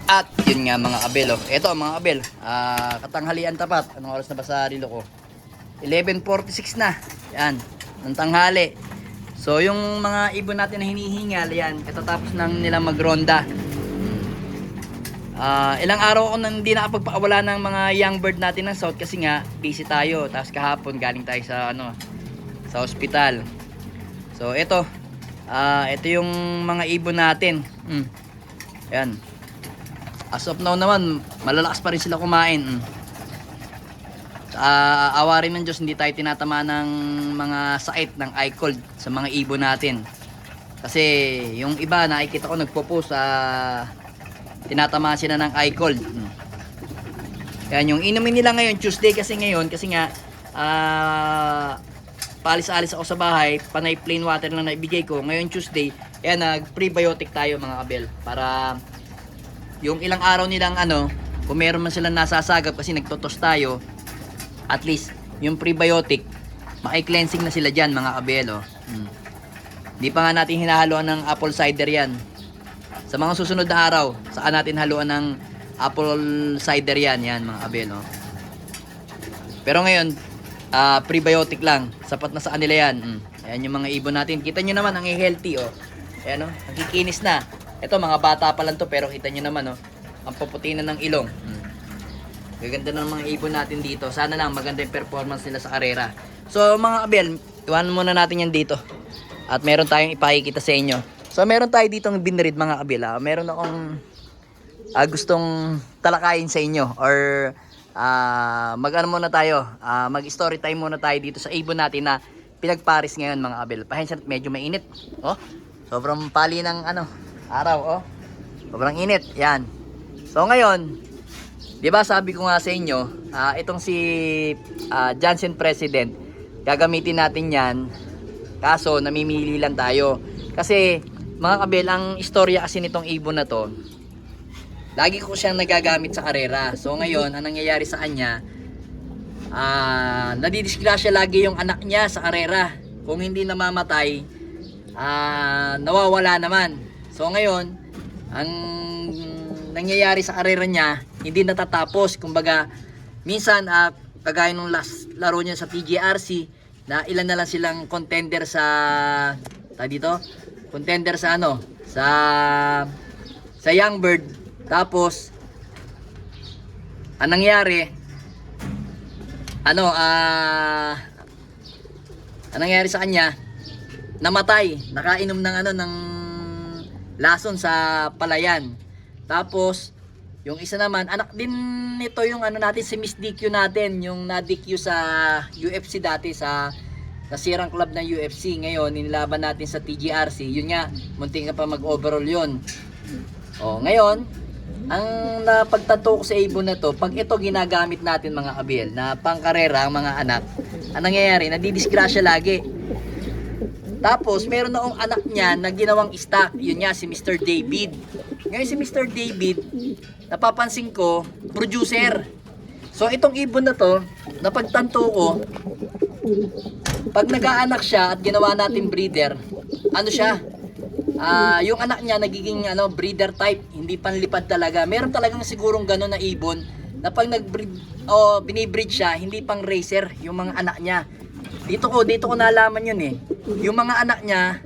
At yun nga mga abel, oh. Ito mga abel, katanghalian tapat. Anong oras na ba sa rilo ko? 11:46 na. Yan, ng tanghali. So yung mga ibon natin na hinihingal, yan, katatapos nang nilang magronda. Ilang araw ako nang hindi nakapagpakawala ng mga young bird natin ng south kasi nga busy tayo. Tapos kahapon galing tayo sa sa hospital. So ito, ito yung mga ibon natin. Yan. As of now naman, malalakas pa rin sila kumain. Awa rin ng Diyos, hindi tayo tinatama ng mga sakit ng eye cold sa mga ibon natin. Kasi yung iba nakikita ko nagpo-post tinatamaan sila ng eye cold. Yan yung inumin nila ngayon Tuesday kasi nga paalis-alis ako sa bahay, panay plain water lang na ibigay ko. Ngayon Tuesday, yan nag-prebiotic tayo mga kabel para yung ilang araw nilang kung meron man silang nasasagap kasi nagtotos tayo, at least yung prebiotic maki-cleansing na sila dyan mga kabel. Di pa nga natin hinahaluan ng apple cider yan. Sa mga susunod na araw, saan natin haluan ng apple cider yan mga kabel. Pero ngayon, prebiotic lang, sapat na sa kanila yan. Ayan yung mga ibon natin, kita nyo naman ang healthy. Ayan nakikinis na. Ito mga bata pa lang to, pero kita nyo naman ang paputi na ng ilong. Gaganda ng mga ibon natin dito. Sana lang maganda yung performance nila sa karera. So mga kabel, iwanan muna natin yan dito. At meron tayong ipakikita sa inyo. So meron tayo dito ng binread mga kabel. Meron akong gustong talakayin sa inyo. Or mag-ano muna tayo, mag-story time muna tayo dito sa ibon natin na pinagparis ngayon mga kabel. Pasensya, medyo mainit. Sobrang pali ng araw. Sobrang init. Yan. So ngayon, di ba sabi ko nga sa inyo, itong si Johnson President, gagamitin natin yan. Kaso namimili lang tayo. Kasi mga kabel, ang istorya kasi nitong ibon na to, lagi ko siyang nagagamit sa karera. So ngayon, ang nangyayari sa kanya, nadidisgrasya lagi yung anak niya sa karera. Kung hindi namamatay, nawawala naman. So ngayon, ang nangyayari sa karera niya, hindi natatapos. Kumbaga, minsan kagaya nung last laro niya sa TGRC, na ilan na lang silang contender sa contender sa sa young bird. Tapos ang nangyari ang nangyari sa kanya, namatay, nakainom ng lason sa palayan. Tapos yung isa naman, anak din nito yung natin, si Miss DQ natin, yung na-DQ sa UFC dati, sa nasirang club ng UFC. Ngayon inilaban natin sa TGRC, yun nga, munting ka pa mag-overall yun. Ngayon ang napagtanto ko sa ibon na to, pag ito ginagamit natin mga kabel na pangkarera, ang mga anak, ang nangyayari, nadidisgrasya lagi. Tapos meron na akong anak niya na ginawang stock, yun nga si Mr. David. Ngayon si Mr. David, napapansin ko, producer. So itong ibon na to, napagtanto ko, pag nag-aanak siya at ginawa natin breeder, siya, yung anak niya nagiging breeder type, hindi panlipad talaga. Meron talagang sigurong gano'n na ibon na pag nag-breed o binibreed siya, hindi pang racer yung mga anak niya. Dito ko nalaman yun Yung mga anak niya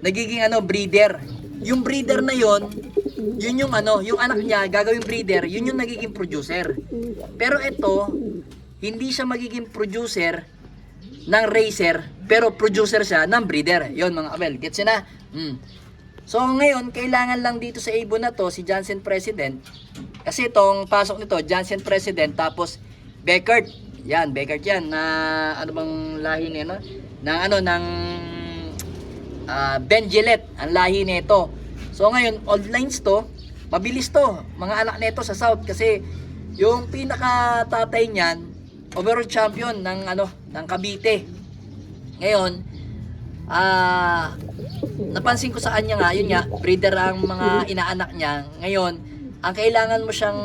nagiging breeder. Yung breeder na yun yung yung anak niya gagawing breeder, yun yung nagiging producer. Pero ito, hindi siya magiging producer ng racer, pero producer siya ng breeder. Yun mga kabel, gets na? So ngayon, kailangan lang dito sa ibon na to, si Johnson President, kasi itong pasok nito, Johnson President, tapos Beckert. Yan, Beckert yan, na ano bang lahi niya, ng Ben Gillette, ang lahi nito. So ngayon, old lines to, mabilis to, mga anak nito sa South, kasi yung pinaka tatay niyan, overall champion ng Cavite. Ngayon, napansin ko sa kanya nga, yun nga, breeder ang mga inaanak niya. Ngayon, ang kailangan mo siyang,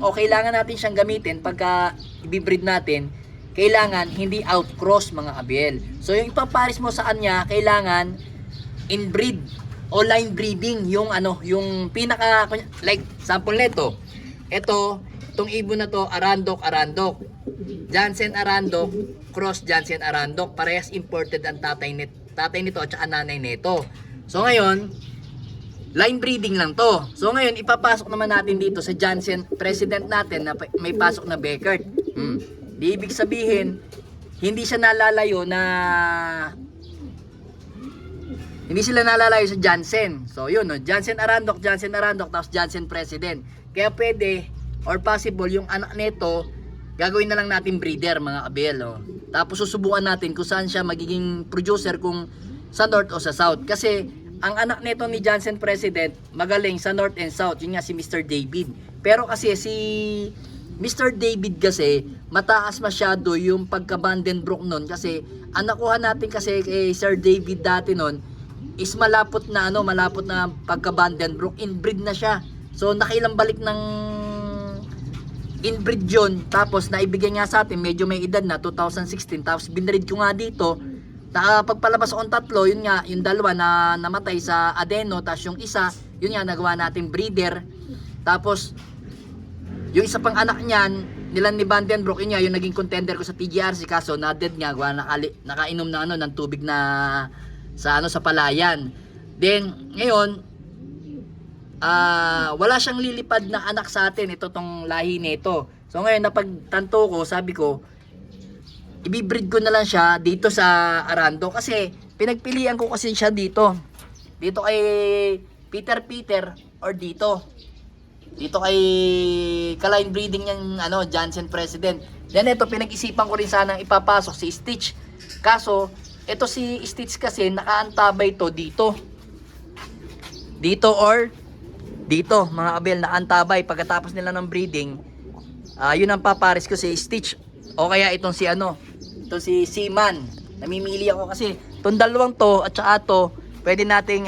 kailangan natin siyang gamitin pagka i-breed natin, kailangan hindi outcross mga kabel. So yung ipaparis mo sa kanya, kailangan inbreed o line breeding, yung ano, yung pinaka, like sample nito. Itong ibon na to, Arandok. Jansen Arandok, cross Jansen Arandok. Parehas imported ang tatay nito at saka nanay nito. So ngayon, line breeding lang to. So ngayon, ipapasok naman natin dito sa Jansen President natin na may pasok na Beckert. Di ibig sabihin, hindi sila nalalayo sa Jansen. So yun, no? Jansen Arandok, tapos Jansen President. Kaya pwede or possible yung anak nito, gagawin na lang natin breeder, mga kabel. Oh. Tapos susubukan natin kung saan siya magiging producer, kung sa north o sa south. Kasi ang anak nito ni Jansen President magaling sa north and south. Yun nga si Mr. David. Pero kasi si Mr. David kasi mataas masyado yung pagka Vandenbroek nun. Kasi ang nakuha natin kasi kay Sir David dati nun is malapot na pagka Vandenbroek, inbreed na siya. So nakailang balik ng inbreed yun, tapos naibigay nga sa atin, medyo may edad na 2016, tapos binreed ko nga dito. Pagpalabas akong tatlo, yun nga, yung dalawa na namatay sa adeno, tapos yung isa, yun nga, nagawa natin breeder. Tapos yung isa pang anak niyan, nilan ni Vandenbroek, yun nga, yung naging contender ko sa TGRC, kaso na dead nga, nakainom na ng tubig na sa palayan. Then ngayon, wala siyang lilipad na anak sa atin, ito tong lahi nito. So ngayon napagtanto ko, sabi ko ibibreed ko na lang siya dito sa Arando, kasi pinagpilian ko kasi siya dito kay Peter or dito kay kaline breeding yung Jansen President. Then ito, pinag-isipan ko rin sanang ipapasok si Stitch, kaso ito si Stitch kasi nakaantabay to dito or dito, mga kabel, nakaantabay. Pagkatapos nila ng breeding, yun ang papares ko si Stitch, o kaya itong si si Seaman. Namimili ako kasi itong dalawang to at saka to, pwede nating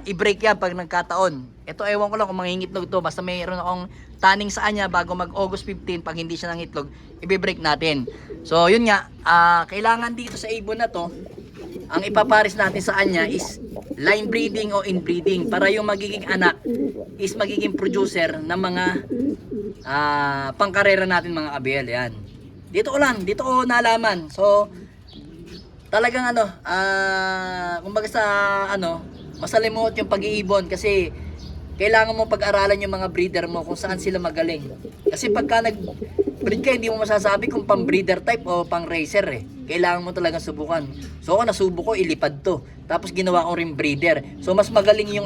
i-break yan pag nagkataon. Ito, ewan ko lang kung mangingitlog to, basta mayroon akong tanning sa kanya bago mag August 15. Pag hindi siya nangitlog, i-break natin. So yun nga, kailangan dito sa ibon na to, ang ipapares natin sa kanya is line breeding o inbreeding, para yung magiging anak is magiging producer ng mga pangkarera natin, mga kabel. Yan. Dito ko nalaman. So talagang kumbaga sa masalimuot yung pag-iibon, kasi kailangan mo pag-aralan yung mga breeder mo kung saan sila magaling. Kasi pagka nag-breed ka, hindi mo masasabi kung pang breeder type o pang racer eh. Kailangan mo talaga subukan. So ako nasubok ko, ilipad to. Tapos ginawa ko rin breeder. So mas magaling yung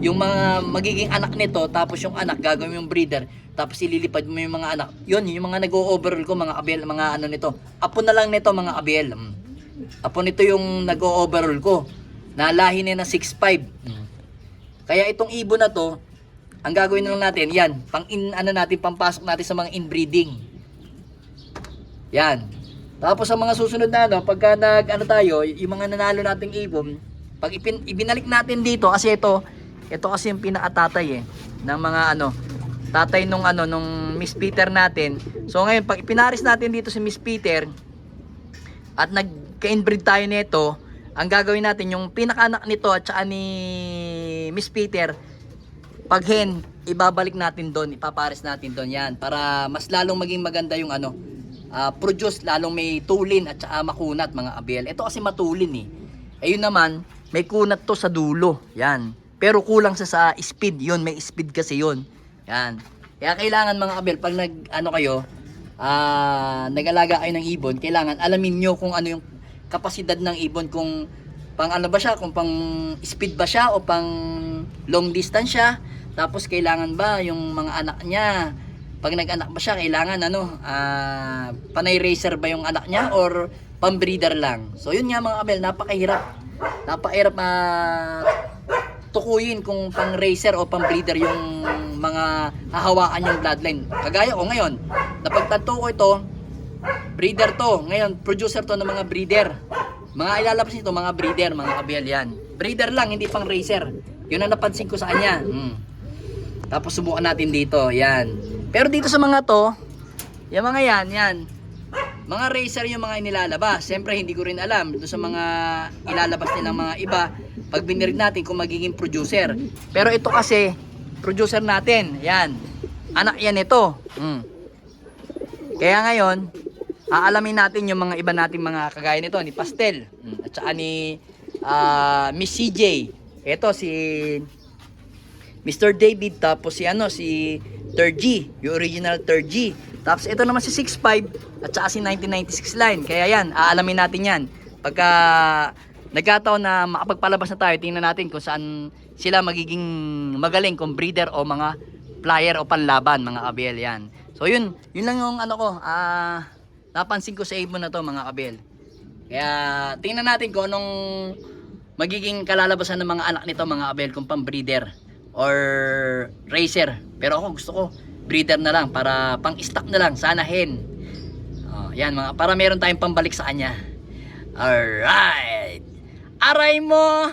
yung mga magiging anak nito, tapos yung anak gagawin yung breeder, tapos ililipad mo yung mga anak. Yun, yung mga nag-o-overall ko, mga kabel, mga nito. Apo na lang nito, mga kabel. Apo nito yung nag-o-overall ko. Nalahi na 6'5". Kaya itong ibon na to, ang gagawin na lang natin, yan, pampasok natin sa mga inbreeding. Yan. Tapos sa mga susunod na pagka tayo, yung mga nanalo nating ibon, pag ibinalik natin dito, kasi ito kasi yung pinakatatay ng mga tatay nung Miss Peter natin. So ngayon, pag ipinaris natin dito si Miss Peter at nagka-inbreed tayo nito, ang gagawin natin, yung pinakaanak nito at saka ni Miss Peter, pag hen, ibabalik natin doon, ipapares natin doon, yan, para mas lalong maging maganda yung produce, lalong may tulin at saka makunat, mga kabel. Ito kasi matulin ayun naman, may kunat to sa dulo, yan, pero kulang sa speed, yun, may speed kasi yun, yan. Kaya kailangan, mga kabel, pag nag-alaga kayo ng ibon, kailangan alamin nyo kung ano yung kapasidad ng ibon, kung pang ba siya, kung pang speed ba siya o pang long distance siya. Tapos kailangan ba yung mga anak niya, pag nag-anak ba siya, kailangan panay racer ba yung anak niya or pang breeder lang. So yun nga, mga kabel, napakahirap tukuyin kung pang racer o pang breeder yung mga hahawakan yung bloodline. Kagaya ko ngayon, napagtanto ko ito, breeder to. Ngayon, producer to ng mga breeder. Mga ilalabas nito, mga breeder, mga kabel, yan. Breeder lang, hindi pang racer. Yun ang napansin ko sa kanya. Tapos subukan natin dito, yan. Pero dito sa mga to, yung mga yan. mga racer yung mga inilalabas. Siyempre hindi ko rin alam doon sa mga ilalabas nilang mga iba pag binirig natin kung magiging producer. Pero ito kasi producer natin. Yan. Anak yan ito. Kaya ngayon, aalamin natin yung mga iba nating mga kagaya nito ni Pastel at saka ni Miss CJ. Ito si Mr. David, tapos si si 3G, yung original 3G. Tapos ito naman si 65 at saka si 1996 line. Kaya yan, aalamin natin yan. Pagka nagkataon na makapagpalabas na tayo, tingnan natin kung saan sila magiging magaling, kung breeder o mga flyer o panlaban, mga kabel yan. So yun lang yung napansin ko sa ibon na to, mga kabel. Kaya tingnan natin kung anong magiging kalalabasan ng mga anak nito, mga kabel, kung pang breeder or racer. Pero ako gusto ko breeder na lang, para pang stock na lang, sana hen. Yan mga, para meron tayong pambalik sa kanya. Alright, aray mo.